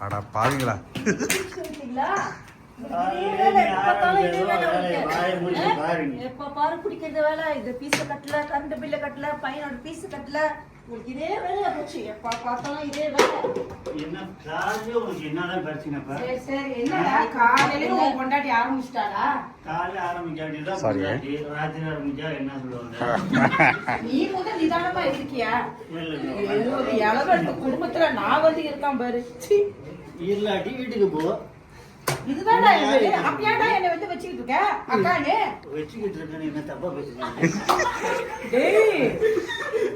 அடா பாருங்களா எப்ப பாரு குடிக்கிறது வேலை, இது பீஸ கட்டல, கரண்ட் பில்ல கட்டல, பையனோட பீஸ் கட்டல, உங்களுக்கு இதே வேலையா போச்சு. எப்ப பார்த்தாலும் இதே வேலை. என்ன காலையில உங்களுக்கு என்னதான் பிரச்சனைப்பா? சரி சரி, என்னடா காலையில உன் பொண்டாட்டி ஆரம்பிச்சிட்டாளா? காலையில ஆரம்பிக்காட்டிதான் பொண்டாட்டி, ராத்திரி ஆரம்பிச்சா என்ன சொல்லுவாங்க? நீ முதல் நிதானமா இருக்கியா? இல்ல ஒரு இளவட்ட குடும்பத்துல நான் வந்து இருக்கான் பாரு. இல்லாட்டி வீட்டுக்கு போ. இதுதான்டா இது. அப்படியாடா என்ன வந்து வச்சுக்கிட்டு இருக்க அக்கானே? வச்சுக்கிட்டு இருக்கேன்னு என்ன தப்பா பேசுறீங்க? டேய்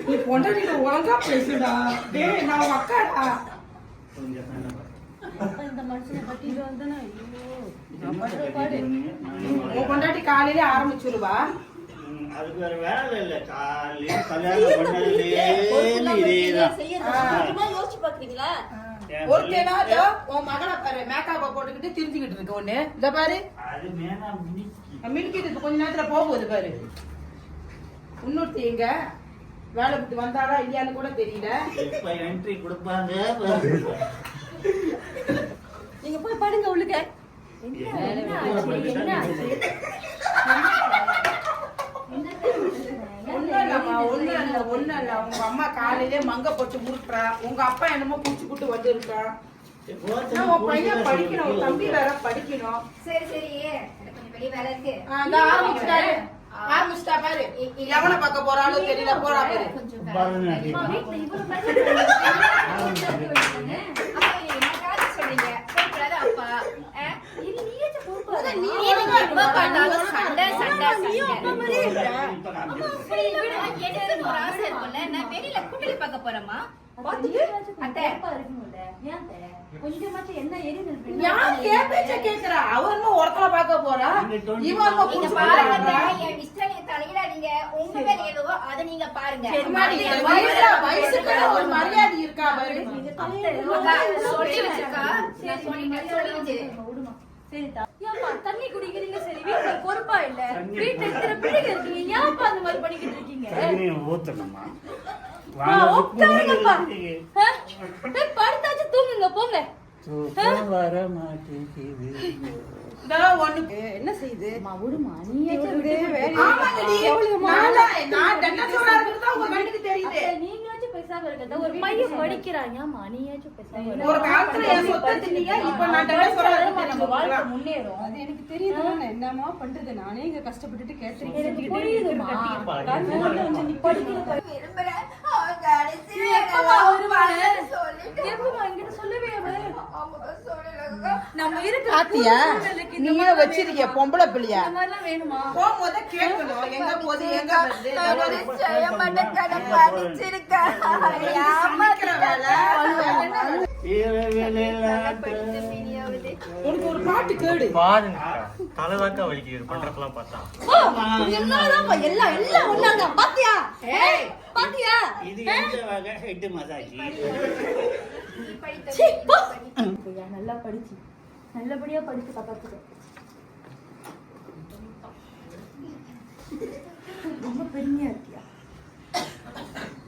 நீ பொண்டாட்டிட்ட ஒழுங்கா பேசுடா. டேய் நான் உன் அக்காடா. கொஞ்சம் அப்ப இந்த மனுஷனை பத்திட்டு வந்தனா ஐயோ உன் பொண்டாட்டி காலையில ஆரம்பிச்சிருவா. அதுக்கு வேற வேலை இல்ல. காலையில கல்யாணம் பண்ணதுலேயே இதேதான். யோசிச்சு பாக்குறீங்களா? ஒருத்தனா உன் மகனை பாரு மேக்கப் போட்டுக்கிட்டு திரிஞ்சுக்கிட்டு இருக்கு ஒண்ணு. இத பாரு அது மேனா மினிக்கிட்டு கொஞ்ச நேரத்துல போகுது பாரு. இன்னொருத்தி எங்க வேலை விட்டு வந்தாரா இல்லையான்னு கூட தெரியல. இப்ப என்ட்ரி கொடுப்பாங்க. நீங்க போய் படுங்க உள்ளுக்க. ஒண்ணு இல்ல உங்க அம்மா காலையிலே மங்க போட்டு முறுக்குறா. உங்க அப்பா என்னமோ பூச்சி கூட்டு வந்து இருக்கா. உன் பையன் படிக்கணும், தம்பி வேற படிக்கணும். சரி சரி, எனக்கு கொஞ்சம் வெளிய வேலை இருக்கு. ஆரம்பிச்சிட்டா பாரு. எவனை பார்க்க போறாலும் தெரியல. போறா பாரு. கொஞ்சம் சொல்றீங்க அப்பா சண்டை வெளியில கூட்டலி பார்க்க போறோமா? மரியாதை இருக்கா தண்ணி குடிக்கிறீங்க சரி, வீட்டுல பொறுப்பா இல்ல, வீட்டுல இருக்கிற பிள்ளைங்க இருக்கீங்க, ஏன்ப்பா அந்த மாதிரி பண்ணிக்கிட்டு இருக்கீங்க? படுத்தாச்சு தூங்குங்க போங்க. வர மாட்டேங்குது. என்ன செய்யுது? நீங்களாச்சும் பேசாம இருக்கா? ஒரு பையன் படிக்கிறான், ஏமா நீயாச்சும் பேசாம முன்னேறும். அது எனக்கு தெரியுது. நான் என்னமா பண்றது? நானே இங்க கஷ்டப்பட்டுட்டு கேட்டரிங் வச்சிருக்கிய பொம்பளை பிள்ளையா போகும்போது கேட்கணும். எங்க போது எங்க உனக்கு ஒரு பாட்டு கேடு பாருங்க. தலைதாக்கா வலிக்குது பண்றதெல்லாம் பார்த்தா. எல்லாம் எல்லாம் ஒண்ணாங்க. பாத்தியா பாத்தியா? இது எந்த வகை ஹெட் மசாஜ்? நல்லா படிச்சு நல்லபடியா படிச்சு காப்பாத்துக்க. ரொம்ப பெருமையா இருக்கியா?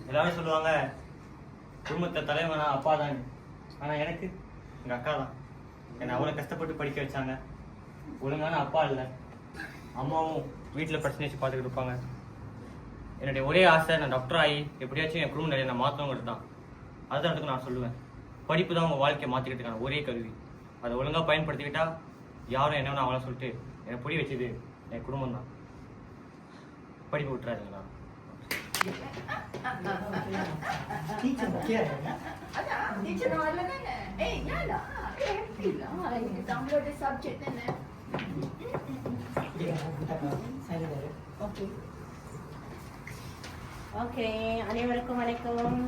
எல்லாரும் சொல்லுவாங்க குடும்பத்தை தலைவனா அப்பா தான். ஆனா எனக்கு எங்க அக்கா தான். என்னை அவ்வளவு கஷ்டப்பட்டு படிக்க வச்சாங்க. ஒழுங்கான அப்பா இல்லை. அம்மாவும் வீட்டில் பிரச்சனை வச்சு பார்த்துக்கிட்டு இருப்பாங்க. என்னுடைய ஒரே ஆசை நான் டாக்டர் ஆகி எப்படியாச்சும் என் குடும்ப நிலையை நான் மாற்றணுங்கிறது தான். அதுதான் நான் சொல்லுவேன். படிப்பு தான் உங்கள் வாழ்க்கையை மாற்றிக்கிட்டு ஒரே கருவி. அதை ஒழுங்காக பயன்படுத்திக்கிட்டா யாரும் என்ன வேணா அவளை சொல்லிட்டு என்னை புரிய வச்சது என் குடும்பம் தான். படிப்பு விட்டுறாதுங்களா? ஓகே, அனைவருக்கும் வணக்கம்.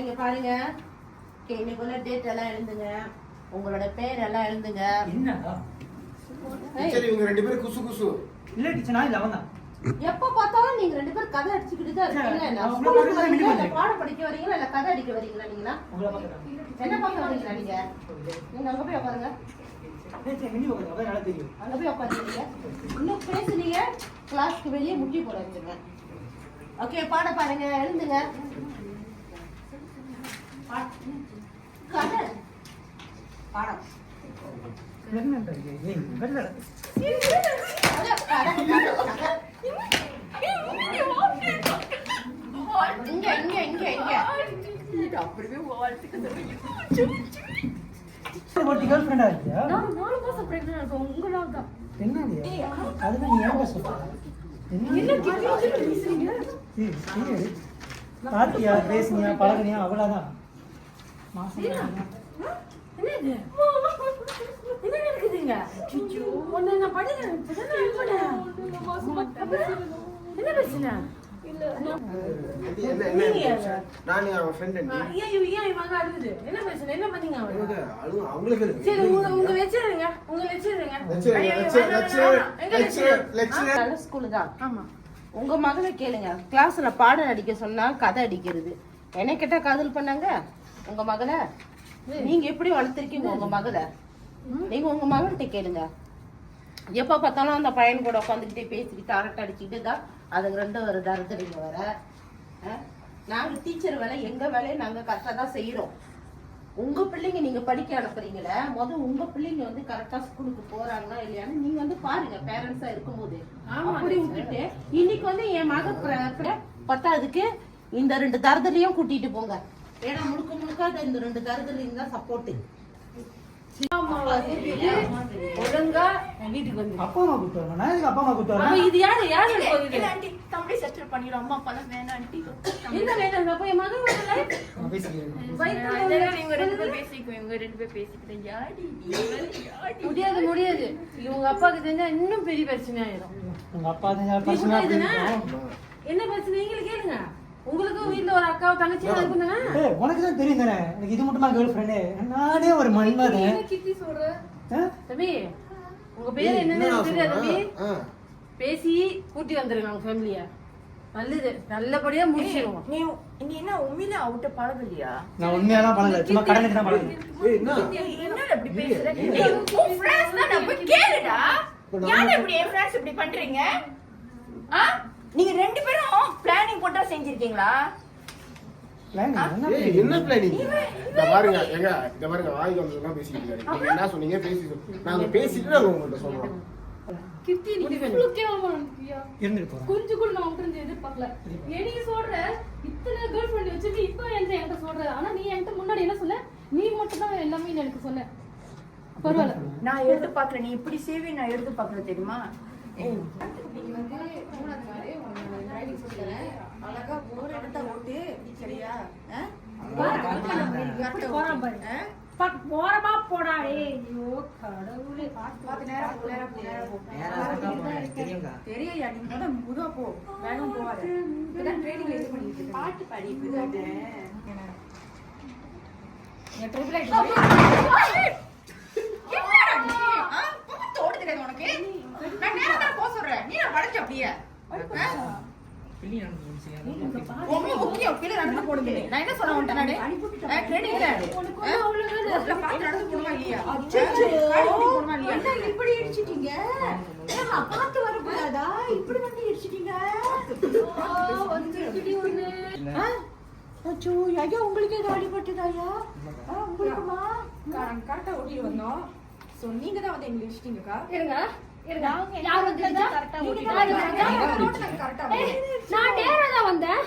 இங்க பாருங்க, இன்னைக்குள்ள டேட் எல்லாம் எழுதுங்க. உங்களோட பேர் எல்லாம் எழுதுங்க. இவங்க ரெண்டு பேரும் குசு குசு இல்ல டீச்சர், நான் இல்ல வந்தா. எப்ப பார்த்தாலும் நீங்க ரெண்டு பேரும் கதை அடிச்சுக்கிட்டு தான் இருக்கீங்க. பாடம் படிக்க வரீங்களா இல்ல கதை அடிக்க வரீங்களா? நீங்களா என்ன பார்க்க வரீங்களா? நீங்க அங்க போய் உட்காருங்க. அங்க போய் உட்காருங்க. இன்னும் பேசுனீங்க கிளாஸ்க்கு வெளியே முட்டி போட வச்சிருங்க. ஓகே, பாட பாருங்க, எழுந்துங்க. பாடம் இங்க இங்க இங்க இங்க அப்படியே வாழ்த்துக்கு ஒரு கேர்ள் ஃப்ரெண்டா இருக்கியா? நான் 4 மாசம் பிரெக்னன்ட் இருக்கேன் உங்களால தான். என்னடி அதுக்கு நீ ஏன் சொல்ற? என்ன கிட்டி பேசுறீங்க? பாத்தியா பேசுனியா பழகுனியா அவ்வளவுதான். மாசம் என்னது? என்ன நடக்குதுங்க? சுச்சு ஒண்ணு நான் படிக்கிறேன். என்ன பேசுன? நான் அவன் ஃப்ரெண்ட் ஏன் மகன் அழுகுது? என்ன பேசுன? என்ன பண்ணீங்க அவங்களுக்கு? சரி உங்க வச்சிருங்க. நல்ல ஸ்கூல் தான். ஆமா. உங்க மகளை கேளுங்க. கிளாஸ்ல பாடம் அடிக்க சொன்னா கதை அடிக்கிறது. என்ன கேட்டா காதல் பண்ணாங்க உங்க மகளை. நீங்க எப்படி வளர்த்திருக்கீங்க உங்க மகளை? நீங்க உங்க மகள்கிட்ட கேளுங்க. எப்ப பார்த்தாலும் அந்த பையன் கூட உட்காந்துக்கிட்டே பேசிக்கிட்டு அரட்டை அடிச்சுக்கிட்டு தான் அதுங்க 2 ஒரு தரத்துறீங்க வர. நாங்க டீச்சர் வேலை எங்க வேலையை நாங்க கரெக்டா தான் செய்யறோம். உங்க பிள்ளைங்க நீங்க படிக்க அனுப்புறீங்களே, உங்க பிள்ளைங்க வந்து கரெக்டா ஸ்கூலுக்கு போறாங்களா இல்லையான்னு நீங்க வந்து பாருங்க. பேரண்ட்ஸா இருக்கும்போது அப்படி விட்டுட்டு இன்னைக்கு வந்து என் மக பத்தாவதுக்கு இந்த 2 தரதுலயும் கூட்டிட்டு போங்க. ஏன்னா முழுக்க அது இந்த 2 தரதுலையும் தான் சப்போர்ட். ஒழுங்கா வீட்டுக்கு வந்து அப்பா அம்மா கூட்டு வரணும். நான் எதுக்கு அப்பா அம்மா கூட்டு வரேன்? இது யாரு ஆண்டி தம்பி செட்டில் பண்ணிடும். அம்மா அப்பா வேணாம் ஆண்டி. என்ன வேணும்? அப்ப என் மகன் வரல. நீங்க 2 பேர் பேசிக்குவீங்க. 2 பேர் பேசிக்கிறேன். யாடி முடியாது. இவங்க அப்பாவுக்கு தெரிஞ்சா இன்னும் பெரிய பிரச்சனை ஆயிடும். உங்க அப்பா தான் பிரச்சனை அப்படின்னு. என்ன பிரச்சனை நீங்களே கேளுங்க. உங்களுக்கும் வீட்டுல ஒரு அக்காவும் தங்கச்சியும் இருக்குங்க. ஏய் உனக்கு தான் தெரியும் தானே. எனக்கு இது மட்டுமா கேர்ள் ஃப்ரெண்டு? நானே ஒரு மன்மதன். கிட்டி சொல்ற தம்பி உங்க பேர் என்னன்னு தெரியாது தம்பி. பேசி கூட்டி வந்துருங்க உங்க ஃபேமிலிய. நல்லது நல்லபடியா முடிச்சிடுவோம். நீ என்ன உண்மையில அவட்ட பழகலையா? நான் உண்மையாலாம் பழகல. சும்மா கடனுக்கு தான் பழகுறேன். என்ன இப்படி பேசுற? உன் ஃப்ரெண்ட்ஸ் தான் நம்ம கேளுடா. யார் இப்படி என் ஃப்ரெண்ட்ஸ் இப்படி பண்றீங்க? நீங்க 2 பேரும் பிளானிங் போட்டா செஞ்சிருக்கீங்களா? என்ன பிளானிங்? இந்த பாருங்க வாய் வந்ததெல்லாம் பேசிக்கிட்டு நீங்க என்ன சொன்னீங்க? நாங்க பேசிட்டு நாங்க உங்கள்ட்ட சொல்றோம். கிட்டி நீ இவ்வளவு கேவலமா இருக்கியா? இருந்துட்டு போறேன். கொஞ்சம் கூட நான் உன்கிட்ட எதிர்பார்க்கல. நீ சொல்ற இத்தனை கேர்ள் ஃப்ரெண்ட் வச்சிட்டு இப்போ என்கிட்ட சொல்ற. ஆனா நீ என்கிட்ட முன்னாடி என்ன சொன்ன? நீ மட்டும் தான் எல்லாமே எனக்கு சொன்ன. பரவாயில்ல நான் எதிர்பார்க்கல. நீ இப்படி சேவை நான் எதிர்பார்க்கல தெரியுமா? நீங்க வந்து 3வது நாளே உங்க டிரைவிங் சொல்றேன். அழகா போற இடத்த ஓட்டு சரியா? போறான் பாரு. போறமா போடா. ஐயோ கடவுளே. பாத்து நேரா போ. தெரியா நீ முத போ. வேகம் போவாத. இப்பதான் ட்ரெயினிங்ல இது பண்ணிட்டு இருக்கேன். பாட்டு பாடி இப்பதானே. நான் ட்ரிபிள் ஐட் நான் என்ன சொன்ன உன்ட்ட நானு? ட்ரெயினிங்ல இப்படி இடிச்சிட்டீங்க. பார்த்து வரக்கூடாதா? இப்படி வந்து இடிச்சிட்டீங்க. அச்சோ ஐயா உங்களுக்கு ஏதோ அடிபட்டுதாயா? உங்களுக்குமா? கரெக்டா ஓட்டிட்டு வந்தோம். சோ நீங்க தான் வந்து எங்களை இடிச்சிட்டீங்கக்கா. இருங்க யார் வந்து கரெக்டா கரெக்டா நான் நேரா தான் வந்தேன்.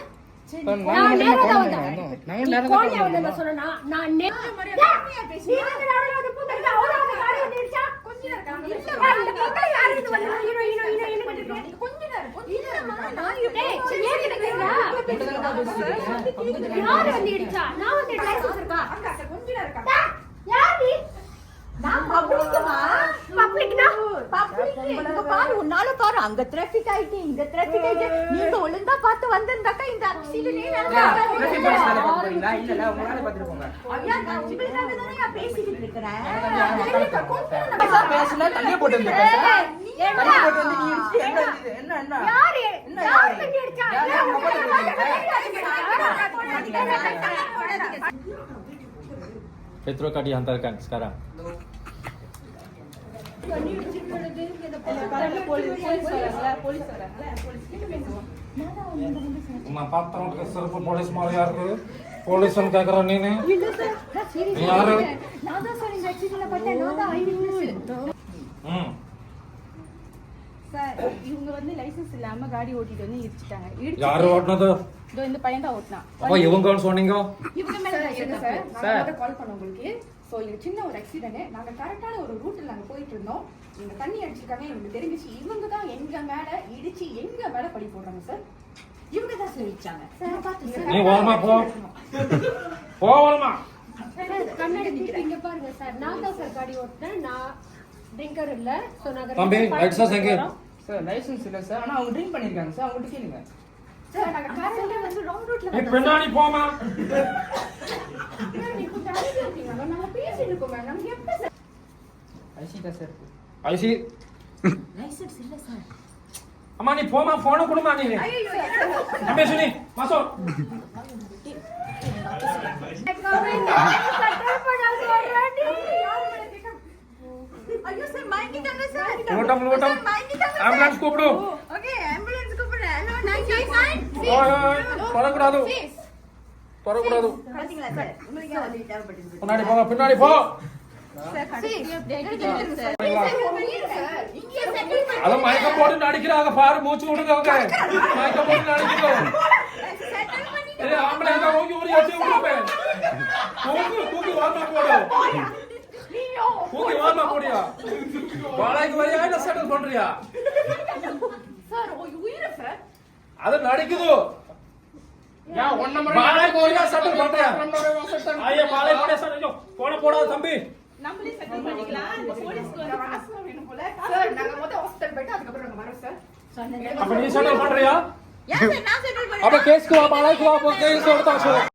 நான் நேரா தான் வந்தேன். கோழியா வந்து சொன்னா நான் நேரா பேசி வந்து புத்தகத்தை அவரோட காரை வந்து இடிச்சா கொஞ்ச நேரம் இல்ல இந்த பொம்பளை யாரு இது வந்து ஈனோ பண்ணிட்டு கொஞ்ச நேரம் இல்லமா நான் ஏன் கேக்குறீங்க? யார் வந்து இடிச்சா? நான் வந்து லைசென்ஸ் இருக்கா? அங்க கொஞ்ச நேரம் இருக்கா? யார் நீ? நான் பப்ளிக்மா. பப்ளிக்னா பப்ளிக் இங்க பாரு. உன்னால பாரு அங்க டிராஃபிக் ஆயிட்டு இங்க டிராஃபிக் ஆயிட்டு. நீங்க ஒழுங்கா பார்த்து வந்திருந்தாக்கா இந்த ஆக்சிடென்ட் நடக்காது. டிராஃபிக் போலீஸ் வேலை பாக்குறீங்களா? இல்ல உங்களால பாத்துட்டு போங்க. ஐயா நான் உங்களுக்காக தானே பேசிக்கிட்டு இருக்கறேன். பேசல தள்ளியே போட்டு வந்து தள்ளி போட்டு வந்து நீ என்ன யார் யார் பண்ணி அடிச்சா? Petro ka dihantarkan sekarang. Kenapa tolong ke server polis Malayar ke? Police கேக்குறேன் நீனு இல்ல சார் நான் சீரியஸ் நீ யாரு? நான் தான் சார் இந்த ஆக்சிடென்ட்ல பார்த்தேன் நான் தான் ஐ விட்னஸ் ம் சார் இவங்க வந்து லைசென்ஸ் இல்லாம காடி ஓட்டிட்டு வந்து இடிச்சிட்டாங்க. யாரு ஓட்டுனது? இதோ இந்த பையன் தான் ஓட்டினான். அப்ப இவங்கன்னு சொன்னீங்க. இவங்க மேல சார், license சார், இருக்கு. நாங்க மட்டும் கால் பண்ணோம் உங்களுக்கு. சோ இது சின்ன ஒரு ஆக்சிடென்ட். நாங்க கரெக்டான ஒரு ரூட்ல நாங்க போயிட்டு இருந்தோம். இவங்க தண்ணி அடிச்சிருக்காங்க. எங்களுக்கு தெரிஞ்சிச்சு இவங்க தான் எங்க மேல இடிச்சு எங்க மேல பழி போடுறாங்க சார். இவங்க தான் சார் இடிச்சாங்க சார் பார்த்து சார் நீ ஓரமா போ. போ ஓரமா. கண்ணாடி தூக்கி இங்க பாருங்க சார் நான் தான் சார் காடி ஓட்டுறேன் நான் ட்ரிங்கர் இல்ல சோ நாங்க தம்பி லைசன்ஸ் எங்க? சார் லைசென்ஸ் இல்ல சார். ஆனா அவங்க ட்ரிங்க் பண்ணிருக்காங்க சார். அவங்க கிட்ட கேளுங்க. சார் நாங்க கார்ல வந்து ராங் ரூட்ல நீ பின்னாடி போமா. நீங்க கொஞ்சம் அழுது இருக்கீங்க. நாங்க பேசிட்டு இருக்கோம். நாங்க எப்ப சார் ஐசி தான் சார் இருக்கு. ஐசி லைசென்ஸ் இல்ல சார் அம்மா நீ போமா போன குடுமா நீ. அம்மே சுனி மாசோ. ஐயோ சார் மாங்கிட்டாங்க சார். ஓட்டம் ஓட்டம். ஆம்புலன்ஸ் கூப்பிடு. ஓகே ஆம்புலன்ஸ் கூப்பிடுறேன். ஹலோ 999. ஓய் வரக்கூடாது. வரக்கூடாது. பாத்தீங்களா சார்? உங்களுக்கு வந்து தேவைப்பட்டிருக்கு. பின்னாடி போங்க பின்னாடி போ. அத மயக்கம் போட்டு அடிக்கிறாங்க பாரு மூச்சு விடுங்க அவங்க. மயக்கம் போட்டு அடிக்கிறாங்க. ஏய் ஆம்பளை ஓங்கி ஓடி ஏத்தி விடுங்க. கூக்கி வாமா போடு. கூக்கி வாமா போடியா. வாளைக்கு வரையா இல்ல செட்டில் பண்றியா? சார் உயிரை சார். அது நடிக்குது. யா ஒண்ணு மணி வாளைக்கு வரையா செட்டில் பண்றியா? ஐயா வாளைக்கு வரையா செட்டில் போடாத தம்பி. நம்மளே செட்டில் பண்ணிக்கலாம். இந்த போலீஸ்க்கு வந்து காசு வேணும் போல. சார் நாங்க முதல்ல ஹாஸ்பிடல் போயிட்டு அதுக்கு அப்புறம் நாங்க வரோம் சார். அப்ப நீ செட்டில் பண்றியா? ஏன் சார் நான் செட்டில் அப்ப கேஸ்க்கு வா வாளைக்கு வா கேஸ் எடுத்தா